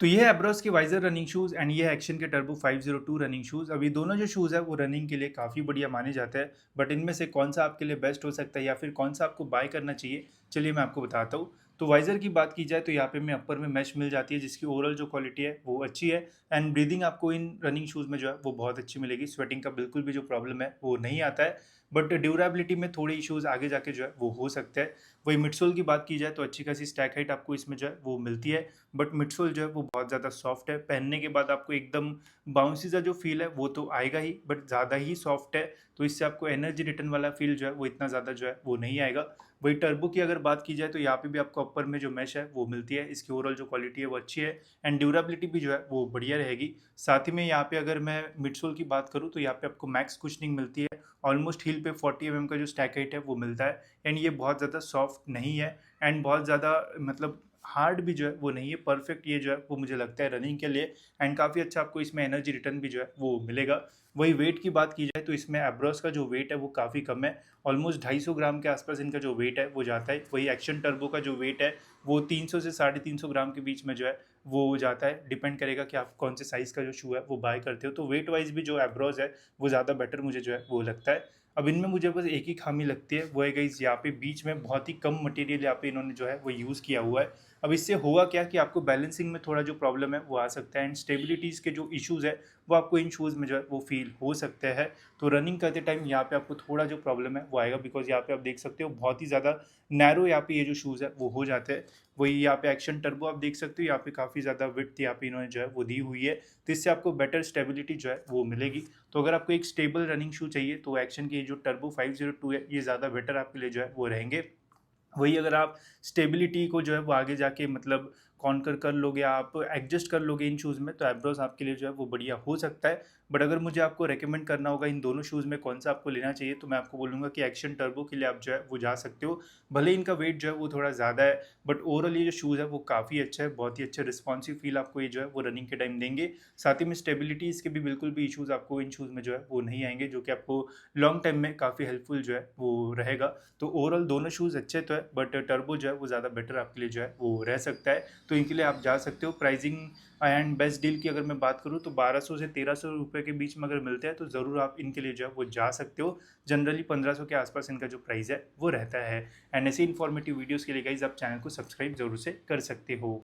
तो ये है एब्रोस के वाइज़र रनिंग शूज़ एंड ये है एक्शन के टर्बो 502 रनिंग शूज़। अभी दोनों जो शूज़ है वो रनिंग के लिए काफ़ी बढ़िया माने जाते हैं, बट इनमें से कौन-सा आपके लिए बेस्ट हो सकता है या फिर कौन-सा आपको बाय करना चाहिए, चलिए मैं आपको बताता हूँ। तो वाइज़र की बात की जाए तो यहाँ पे हमें अपर में मैश मिल जाती है जिसकी ओवरऑल जो क्वालिटी है वो अच्छी है एंड ब्रीथिंग आपको इन रनिंग शूज़ में जो है वो बहुत अच्छी मिलेगी। स्वेटिंग का बिल्कुल भी जो प्रॉब्लम है वो नहीं आता है, बट ड्यूरेबिलिटी में थोड़े इश्यूज़ आगे जाके जो है वो हो सकते हैं। वही मिडसोल की बात की जाए तो अच्छी खासी स्टैक हाइट आपको इसमें जो है वो मिलती है, बट मिडसोल जो है वो बहुत ज़्यादा सॉफ्ट है। पहनने के बाद आपको एकदम बाउंसी सा जो फ़ील है वो तो आएगा ही, बट ज़्यादा ही सॉफ्ट है, तो इससे आपको एनर्जी रिटर्न वाला फ़ील जो है वो इतना ज़्यादा जो है वो नहीं आएगा। वही टर्बो की अगर बात की जाए तो यहाँ पे भी आपको अपर में जो मैश है वो मिलती है, इसकी ओवरऑल जो क्वालिटी है वो अच्छी है एंड ड्यूरेबिलिटी भी जो है वो बढ़िया रहेगी। साथ ही में यहाँ पे अगर मैं मिडसोल की बात करूँ तो यहाँ पे आपको मैक्स कुशनिंग मिलती है, ऑलमोस्ट हील पे 40 का जो स्टैक हाइट है वो मिलता है एंड ये बहुत ज़्यादा सॉफ्ट नहीं है एंड बहुत ज़्यादा मतलब हार्ड भी जो है वो नहीं है, परफेक्ट ये जो है वो मुझे लगता है रनिंग के लिए एंड काफ़ी अच्छा आपको इसमें एनर्जी रिटर्न भी जो है वो मिलेगा। वही वेट की बात की जाए तो इसमें एब्रोस का जो वेट है वो काफ़ी कम है, ऑलमोस्ट 250 ग्राम के आसपास इनका जो वेट है वो जाता है। वही एक्शन टर्बो का जो वेट है वो 300 से 350 ग्राम के बीच में जो है वो जाता है। डिपेंड करेगा कि आप कौन से साइज़ का जो शू है वो बाय करते हो, तो वेट वाइज भी जो एब्रोस है वो ज़्यादा बेटर मुझे जो है वो लगता है। अब इनमें मुझे बस एक ही खामी लगती है, वो है गाइस यहाँ पे बीच में बहुत ही कम मटेरियल यहाँ पे इन्होंने जो है वो यूज़ किया हुआ है। अब इससे होगा क्या कि आपको बैलेंसिंग में थोड़ा जो प्रॉब्लम है वो आ सकता है एंड स्टेबिलिटीज़ के जो इश्यूज़ है वो आपको इन शूज़ में जो है वो फील हो सकते हैं। तो रनिंग करते टाइम यहाँ पे आपको थोड़ा जो प्रॉब्लम है वो आएगा, बिकॉज यहाँ पे आप देख सकते हो बहुत ही ज़्यादा नैरो यहाँ पे ये जो शूज़ है वो हो जाते हैं। वही यहाँ पे एक्शन टर्बो आप देख सकते हो, यहाँ पे काफ़ी ज़्यादा विड्थ यहाँ पे इन्होंने जो है वो दी हुई है, तो इससे आपको बेटर स्टेबिलिटी जो है वो मिलेगी। तो अगर आपको एक स्टेबल रनिंग शू चाहिए तो एक्शन की जो टर्बो 502 है ये ज़्यादा बेटर आपके लिए जो है वो रहेंगे। वही अगर आप स्टेबिलिटी को जो है वो आगे जाके मतलब कॉन्कर कर लोगे, आप एडजस्ट कर लोगे इन शूज़ में, तो एब्रोस आपके लिए जो है वो बढ़िया हो सकता है। बट अगर मुझे आपको रेकमेंड करना होगा इन दोनों शूज़ में कौन सा आपको लेना चाहिए, तो मैं आपको बोलूँगा कि एक्शन टर्बो के लिए आप जो है वो जा सकते हो। भले ही इनका वेट जो है वो थोड़ा ज़्यादा है, बट ओवरऑल ये जो शूज़ है वो काफ़ी अच्छा है, बहुत ही अच्छा रिस्पॉन्सिव फील आपको ये जो है वो रनिंग के टाइम देंगे। साथ ही में स्टेबिलिटीज़ के भी बिल्कुल भी इशूज़ आपको इन शूज़ में जो है वो नहीं आएंगे, जो कि आपको लॉन्ग टाइम में काफ़ी हेल्पफुल जो है वो रहेगा। तो ओवरऑल दोनों शूज़ अच्छे तो है, बट टर्बो जो है वो ज़्यादा बेटर आपके लिए जो है वो रह सकता है, तो इनके लिए आप जा सकते हो। प्राइसिंग एंड बेस्ट डील की अगर मैं बात करूँ तो 1200 से 1300 रुपये के बीच में अगर मिलते हैं तो ज़रूर आप इनके लिए जो है वो जा सकते हो। जनरली 1500 के आसपास इनका जो प्राइस है वो रहता है। एंड ऐसे इन्फॉर्मेटिव वीडियोज़ के लिए गाइज आप चैनल को सब्सक्राइब जरूर से कर सकते हो।